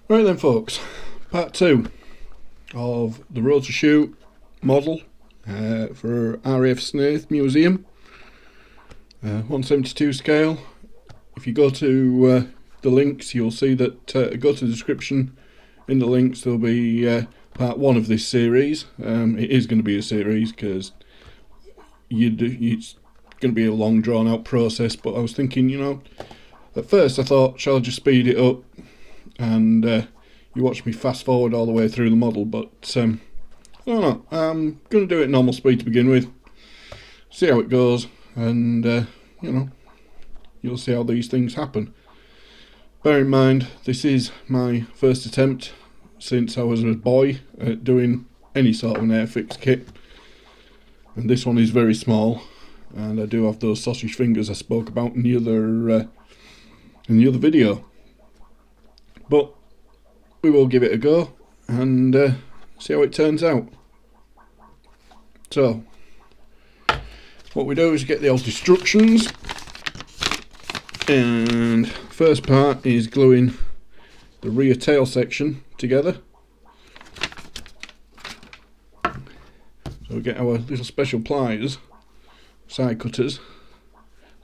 Right then folks, part 2 of the Rotachute model for RAF Snaith Museum, 1/72 scale. If you go to the links, you'll see that, go to the description. In the links there'll be part 1 of this series. It is going to be a series because it's going to be a long drawn out process, but I was thinking, at first I thought, shall I just speed it up and you watch me fast forward all the way through the model, but I don't know, I'm going to do it normal speed to begin with, see how it goes, and you'll see how these things happen. Bear in mind, this is my first attempt since I was a boy at doing any sort of an airfix kit, and this one is very small, and I do have those sausage fingers I spoke about in the other video. But we will give it a go and see how it turns out. So what we do is get the old instructions, and first part is gluing the rear tail section together. So we get our little special pliers, side cutters,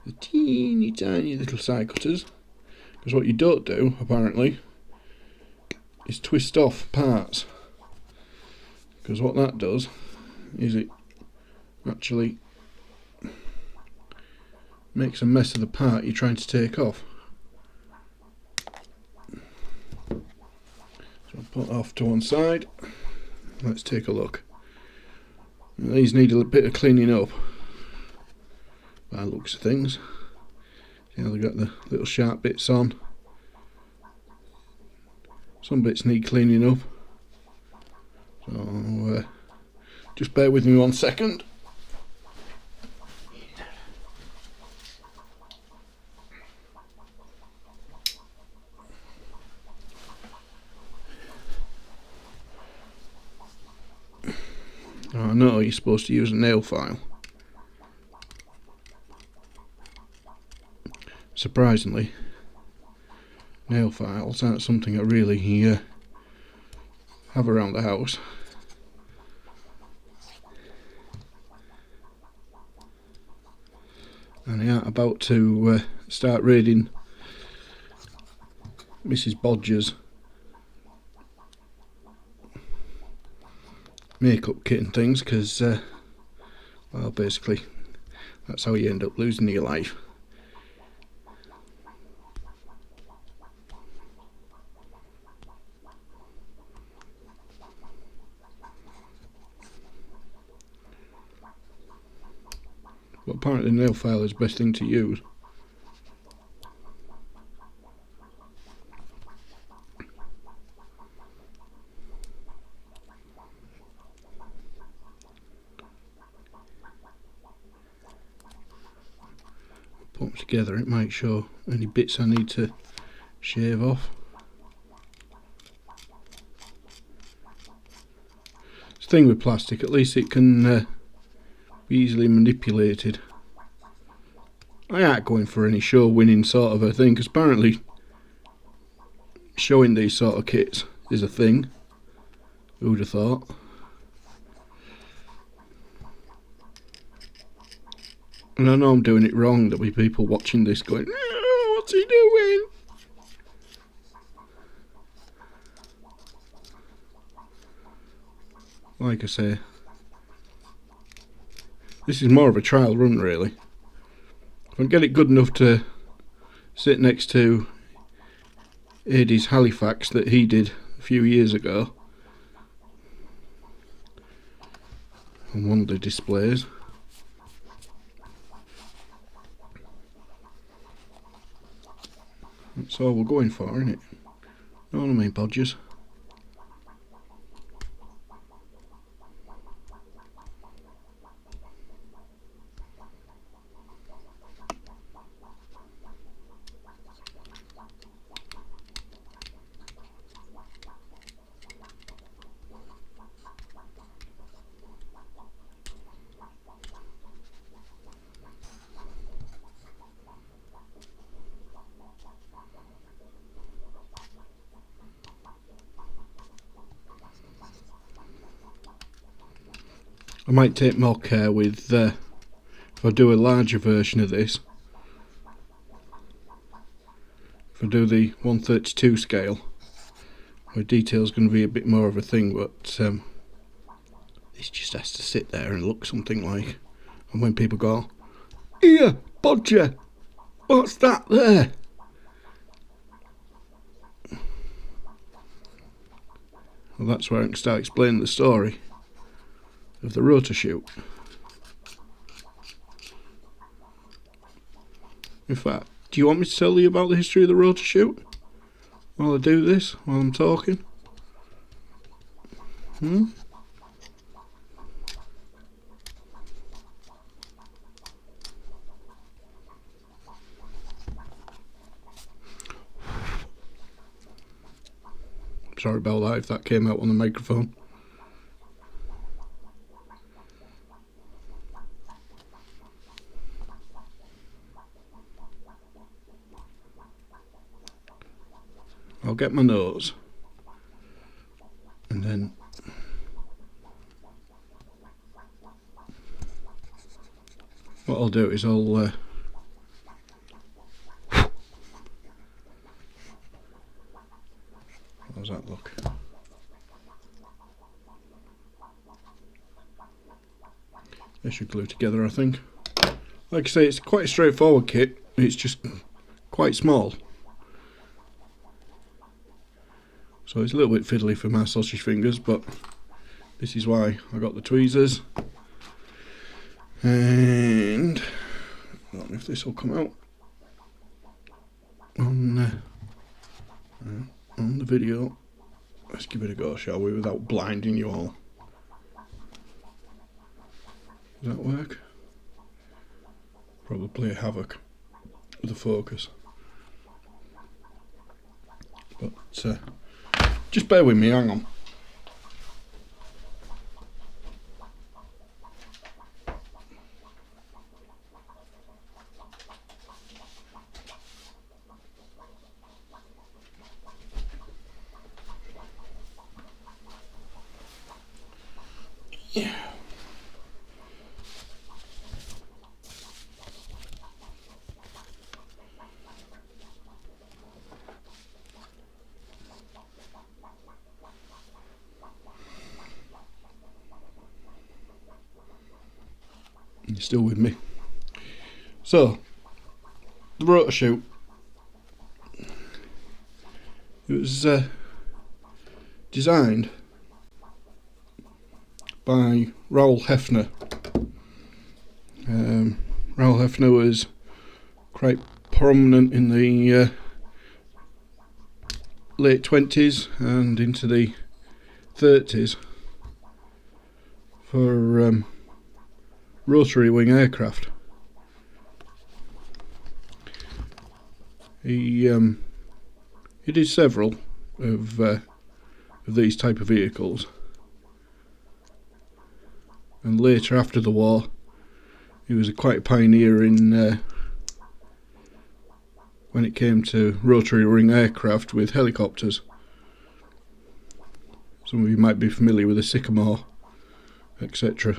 the teeny tiny little side cutters, because what you don't do apparently is twist off parts, because what that does is it actually makes a mess of the part you're trying to take off. So I'll put off to one side. Let's take a look. Now, these need a bit of cleaning up by the looks of things. See how they've got the little sharp bits on. Some bits need cleaning up, so just bear with me 1 second. I know you're supposed to use a nail file. Surprisingly, nail files aren't something I really have around the house. And I am about to start raiding Mrs. Bodger's makeup kit and things, because well, basically that's how you end up losing your life. But apparently nail file is the best thing to use. Put them together, it might show any bits I need to shave off. It's the thing with plastic, at least it can be easily manipulated. I ain't going for any show winning sort of a thing, because apparently showing these sort of kits is a thing. Who'd have thought? And I know I'm doing it wrong, there'll be people watching this going, oh, what's he doing? Like I say, this is more of a trial run really. If I can get it good enough to sit next to Adie's Halifax that he did a few years ago on one of the displays, that's all we're going for, isn't it? Know what I mean, Bodgers? I might take more care with if I do a larger version of this. If I do the 1/32 scale, where detail's going to be a bit more of a thing, but this just has to sit there and look something like. And when people go, "Here, Bodger, what's that there?" Well, that's where I can start explaining the story of the Rotachute. In fact, do you want me to tell you about the history of the Rotachute while I do this, while I'm talking? Sorry about that if that came out on the microphone. I'll get my nose, and then what I'll do is I'll how's that look? They should glue together, I think. Like I say, it's quite a straightforward kit. It's just quite small, so it's a little bit fiddly for my sausage fingers, but this is why I got the tweezers. And I don't know if this will come out on the video. Let's give it a go, shall we, without blinding you all. Does that work? Probably play havoc with the focus. But just bear with me, hang on. Yeah. You're still with me. So, the Rotachute. It was designed by Raoul Hefner. Raoul Hefner was quite prominent in the late 20s and into the 30s for rotary wing aircraft. He did several of these type of vehicles, and later, after the war, he was quite a pioneer in when it came to rotary wing aircraft with helicopters. Some of you might be familiar with the Sycamore, etc.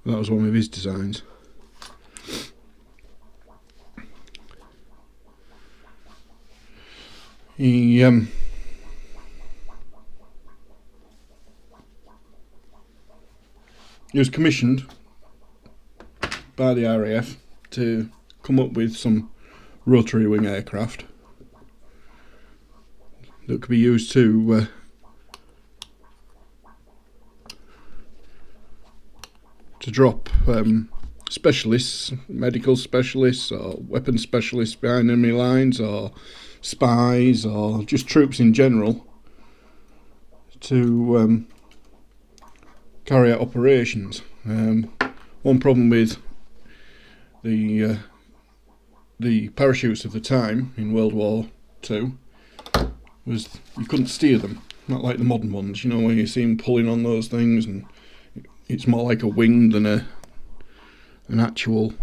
That was one of his designs. He was commissioned by the RAF to come up with some rotary wing aircraft that could be used to drop specialists, medical specialists or weapons specialists behind enemy lines, or spies, or just troops in general, to carry out operations. One problem with the parachutes of the time in World War II was you couldn't steer them, not like the modern ones, you know, where you see them pulling on those things, and it's more like a wing than an actual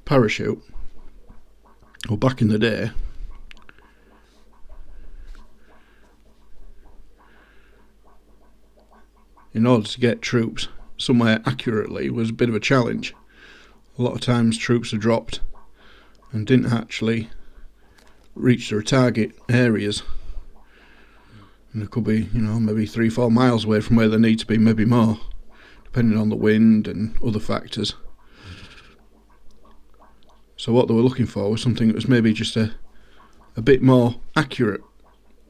parachute. Well, back in the day, in order to get troops somewhere accurately was a bit of a challenge. A lot of times troops are dropped and didn't actually reach their target areas. And it could be, maybe 3-4 miles away from where they need to be, maybe more, depending on the wind and other factors. So what they were looking for was something that was maybe just a bit more accurate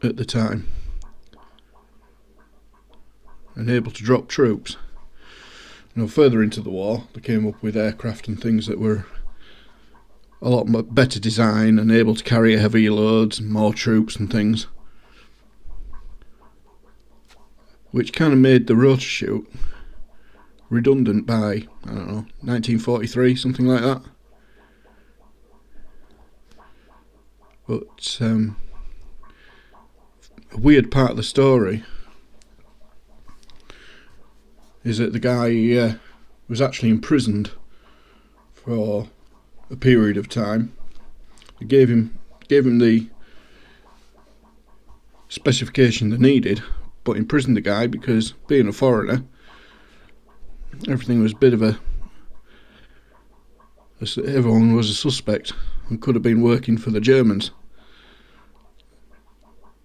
at the time, and able to drop troops. Further into the war, they came up with aircraft and things that were a lot better design and able to carry heavier loads and more troops and things, which kind of made the Rotachute redundant by, 1943, something like that. But a weird part of the story is that the guy was actually imprisoned for a period of time. They gave him the specification they needed, but imprisoned the guy because, being a foreigner, everything was a bit of everyone was a suspect and could have been working for the Germans.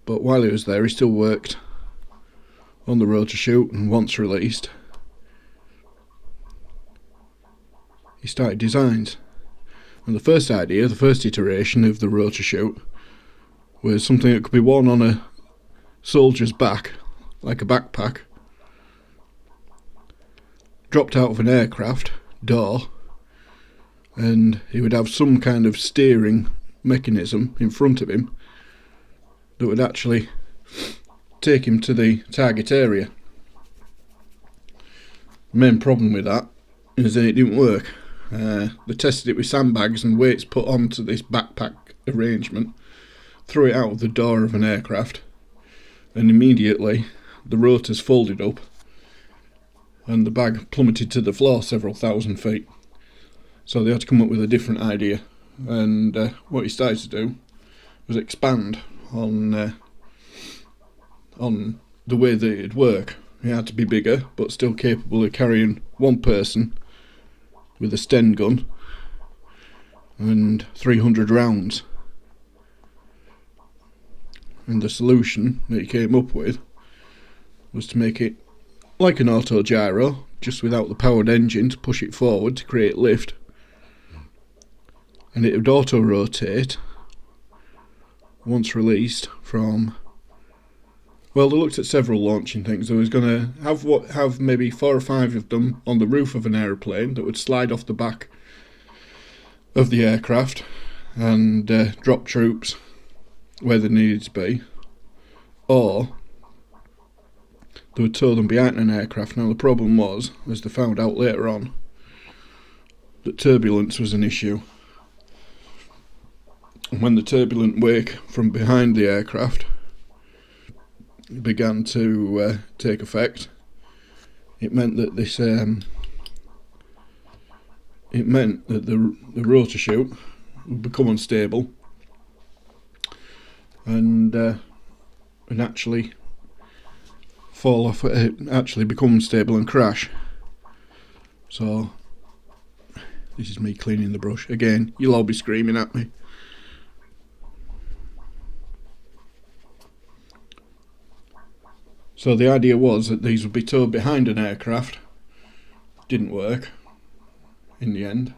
But while he was there, he still worked on the Rotachute, and once released, he started designs. And the first idea, the first iteration of the Rotachute, was something that could be worn on a soldier's back, like a backpack, dropped out of an aircraft door, and he would have some kind of steering mechanism in front of him that would actually take him to the target area. The main problem with that is that it didn't work. They tested it with sandbags and weights put onto this backpack arrangement, threw it out of the door of an aircraft, and immediately the rotors folded up and the bag plummeted to the floor several thousand feet. So they had to come up with a different idea, and what he started to do was expand on the way that it'd work. It had to be bigger, but still capable of carrying one person with a Sten gun and 300 rounds. And the solution that he came up with was to make it like an auto gyro, just without the powered engine to push it forward to create lift. And it would auto rotate once released from, well, they looked at several launching things. They was going to have maybe 4 or 5 of them on the roof of an aeroplane that would slide off the back of the aircraft and drop troops where they needed to be, or they would tow them behind an aircraft. Now the problem was, as they found out later on, that turbulence was an issue. And when the turbulent wake from behind the aircraft began to take effect, it meant that the Rotachute would become unstable and actually fall off, actually become unstable and crash. So this is me cleaning the brush again. You'll all be screaming at me. So the idea was that these would be towed behind an aircraft. Didn't work in the end.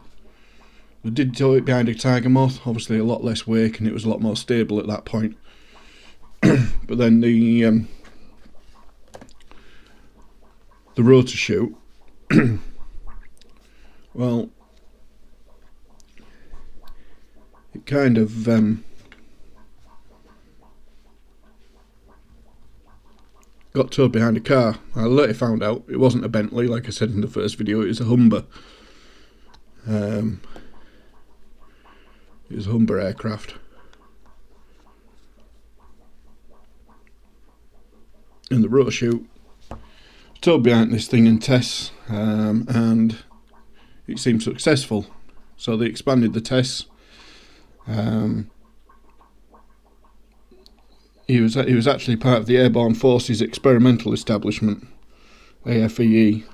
They did tow it behind a Tiger Moth, obviously a lot less wake, and it was a lot more stable at that point. But then the Rotachute, well, it kind of got towed behind a car. I later found out it wasn't a Bentley, like I said in the first video, it was a Humber. It was a Humber aircraft. And the Rotachute towed behind this thing in tests, and it seemed successful. So they expanded the tests. He was actually part of the Airborne Forces Experimental Establishment, AFEE,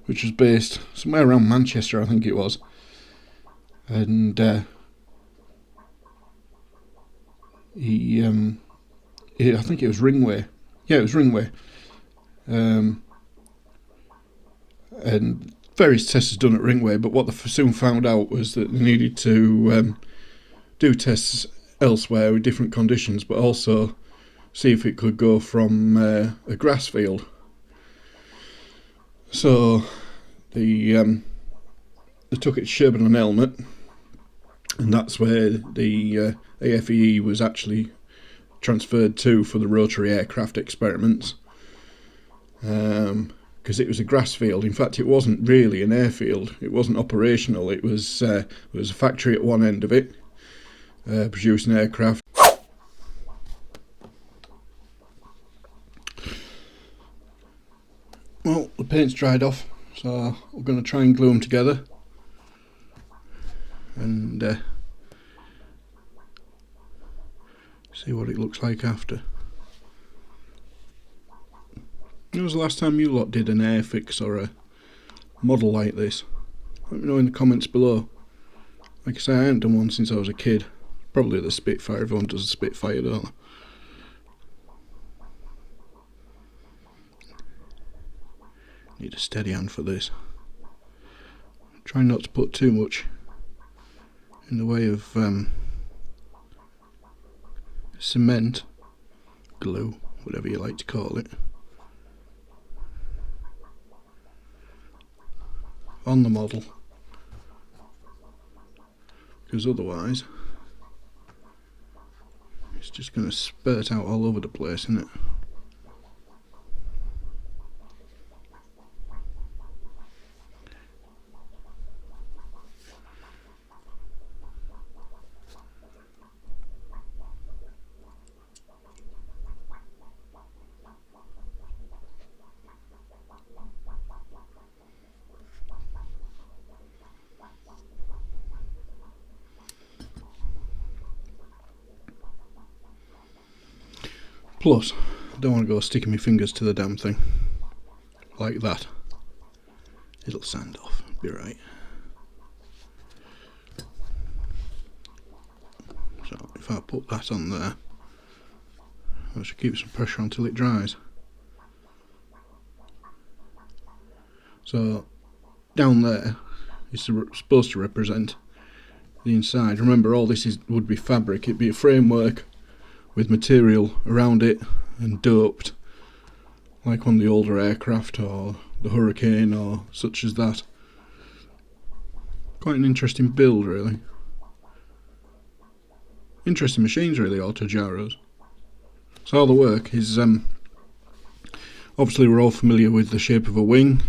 which was based somewhere around Manchester, I think it was. And I think it was Ringway. Yeah, it was Ringway. And various tests done at Ringway, but what they soon found out was that they needed to do tests elsewhere with different conditions, but also see if it could go from a grass field. So they took it to Sherburn on Elmet, and that's where the AFEE was actually transferred to for the rotary aircraft experiments. Because it was a grass field. In fact, it wasn't really an airfield. It wasn't operational. It was a factory at one end of it, producing aircraft. Well, the paint's dried off, so we're going to try and glue them together and see what it looks like after. When was the last time you lot did an airfix or a model like this? Let me know in the comments below. Like I say, I haven't done one since I was a kid. Probably the Spitfire. Everyone does a Spitfire, don't they? Need a steady hand for this. Try not to put too much in the way of cement, glue, whatever you like to call it, on the model, because otherwise it's just going to spurt out all over the place, isn't it? Plus, I don't want to go sticking my fingers to the damn thing like that. It'll sand off, be right. So if I put that on there, I should keep some pressure until it dries. So down there is supposed to represent the inside. Remember, all this would be fabric. It'd be a framework with material around it and doped, like on the older aircraft or the Hurricane or such as that. Quite an interesting build, really. Interesting machines, really, Autogyros. So all the work is, obviously we're all familiar with the shape of a wing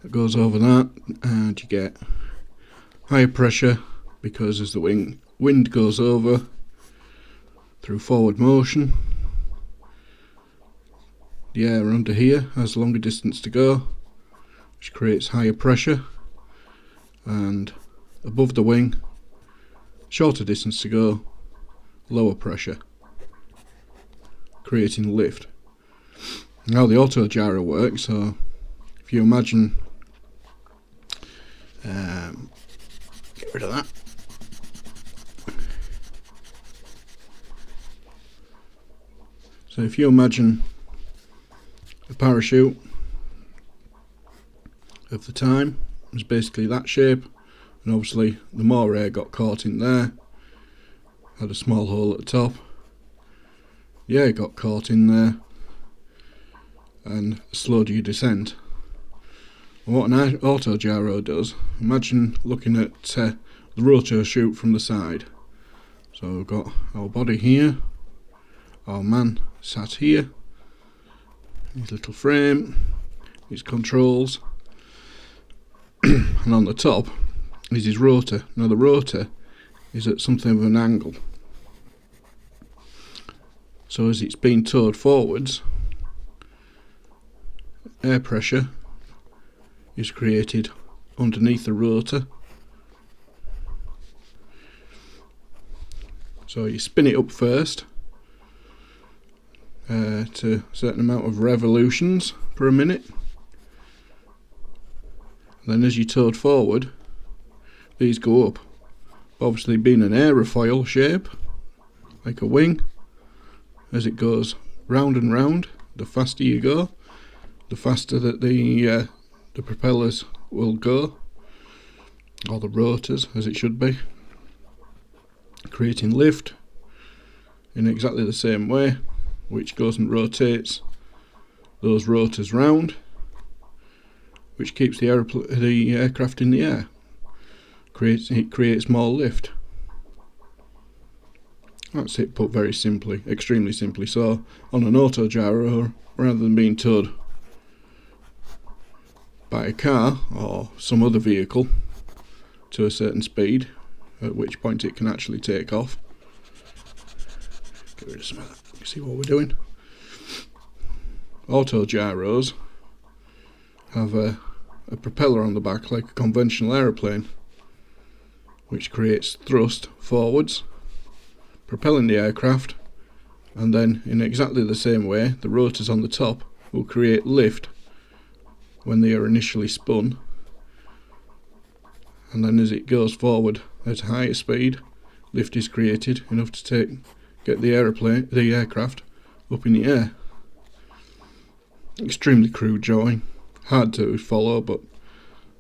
that goes over that, and you get higher pressure because as the wind goes over through forward motion, the air under here has a longer distance to go, which creates higher pressure, and above the wing, shorter distance to go, lower pressure, creating lift. Now the Autogyro works, so if you imagine, get rid of that. So if you imagine a parachute of the time, it was basically that shape, and obviously the more air got caught in there, had a small hole at the top, the air got caught in there and slowed your descent. And what an Autogyro does, imagine looking at the Rotachute from the side. So we've got our body here, our man sat here, his little frame, his controls, and on the top is his rotor. Now the rotor is at something of an angle, so as it's being towed forwards, air pressure is created underneath the rotor. So you spin it up first, to a certain amount of revolutions per minute. Then as you towed forward, these go up. Obviously being an aerofoil shape, like a wing, as it goes round and round, the faster you go, the faster that the propellers will go, or the rotors as it should be, creating lift in exactly the same way, which goes and rotates those rotors round, which keeps the aircraft in the air. It creates more lift. That's it put very simply, extremely simply. So on an autogyro, rather than being towed by a car or some other vehicle to a certain speed, at which point it can actually take off. Get rid of some of that. You see what we're doing? Autogyros have a propeller on the back like a conventional aeroplane, which creates thrust forwards, propelling the aircraft, and then in exactly the same way the rotors on the top will create lift when they are initially spun, and then as it goes forward at higher speed, lift is created enough to get the aircraft up in the air. Extremely crude drawing, hard to follow, but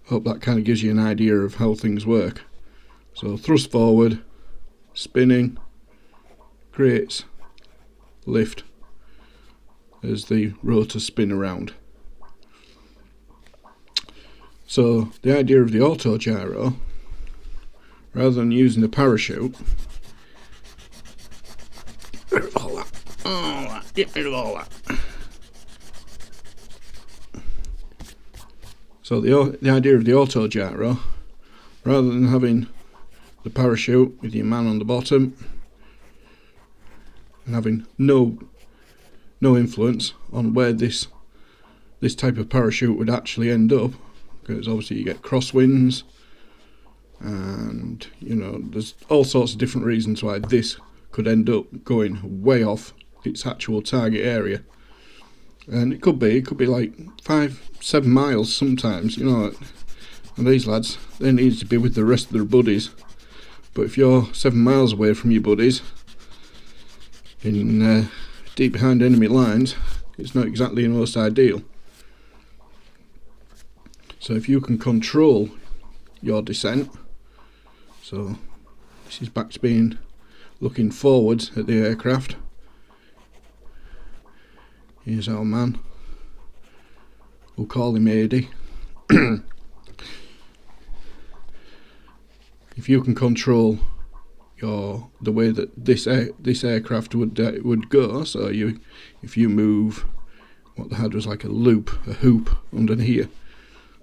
I hope that kind of gives you an idea of how things work. So thrust forward, spinning, creates lift as the rotors spin around. So the idea of the autogyro, rather than using a parachute, get rid of all that, get rid of all that. So the idea of the autogyro, rather than having the parachute with your man on the bottom and having no influence on where this type of parachute would actually end up, because obviously you get crosswinds, and you know there's all sorts of different reasons why this could end up going way off its actual target area. And it could be like 5-7 miles sometimes, you know. And these lads, they need to be with the rest of their buddies. But if you're 7 miles away from your buddies, in deep behind enemy lines, it's not exactly the most ideal. So if you can control your descent, so this is back to looking forwards at the aircraft. Here's our man. We'll call him Adi. If you can control the way that this aircraft would go, so if you move what they had was like a hoop under here.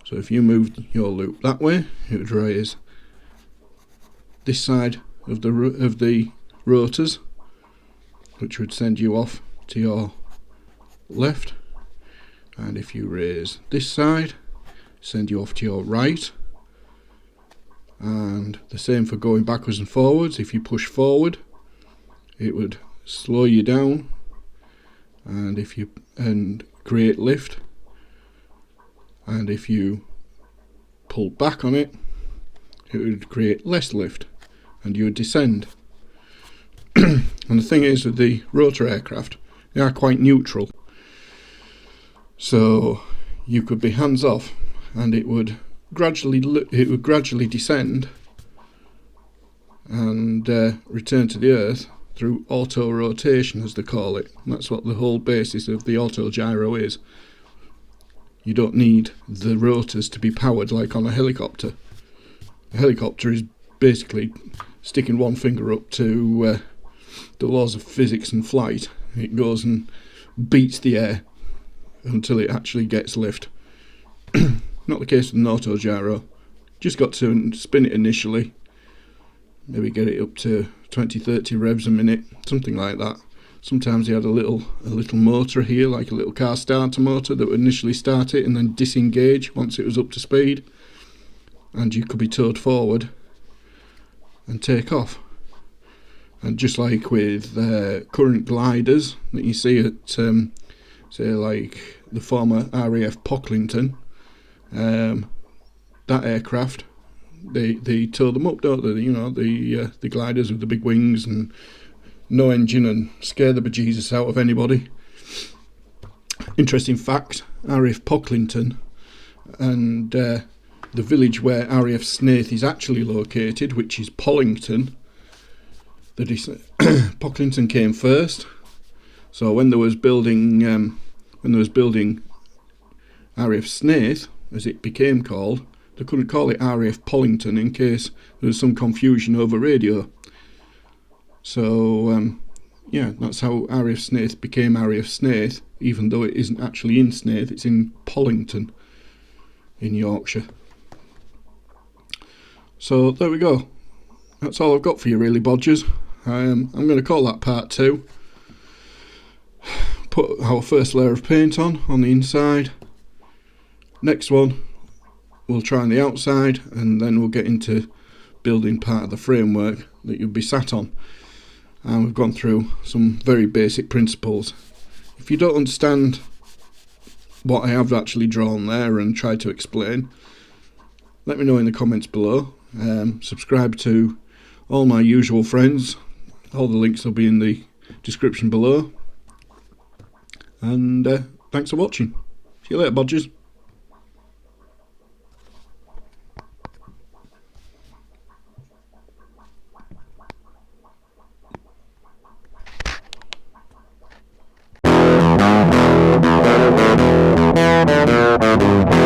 So if you moved your loop that way, it would raise this side of the rotors, which would send you off to your left, and if you raise this side, send you off to your right. And the same for going backwards and forwards. If you push forward, it would slow you down, and create lift. And if you pull back on it, it would create less lift, and you would descend. And the thing is, with the rotor aircraft, they are quite neutral. So you could be hands off, and it would gradually descend and return to the earth through auto rotation, as they call it. And that's what the whole basis of the autogyro is. You don't need the rotors to be powered like on a helicopter. A helicopter is basically sticking one finger up to the laws of physics and flight. It goes and beats the air until it actually gets lift. Not the case with an autogyro. Just got to spin it initially, maybe get it up to 20-30 revs a minute, something like that. Sometimes they had a little motor here, like a little car starter motor that would initially start it and then disengage once it was up to speed, and you could be towed forward and take off. And just like with current gliders that you see at, say, like the former RAF Pocklington, that aircraft, they tow them up, don't they? You know, the gliders with the big wings and no engine, and scare the bejesus out of anybody. Interesting fact, RAF Pocklington and the village where RAF Snaith is actually located, which is Pollington, Pocklington came first. So when there was building RAF Snaith, as it became called, they couldn't call it RAF Pollington in case there was some confusion over radio. So yeah, that's how RAF Snaith became RAF Snaith, even though it isn't actually in Snaith, it's in Pollington in Yorkshire. So there we go. That's all I've got for you really, Bodgers. I'm going to call that part 2. Put our first layer of paint on the inside. Next one we'll try on the outside, and then we'll get into building part of the framework that you'll be sat on. And we've gone through some very basic principles. If you don't understand what I have actually drawn there and tried to explain, let me know in the comments below. Subscribe to all my usual friends. All the links will be in the description below. And thanks for watching. See you later, Bodgers. Thank you.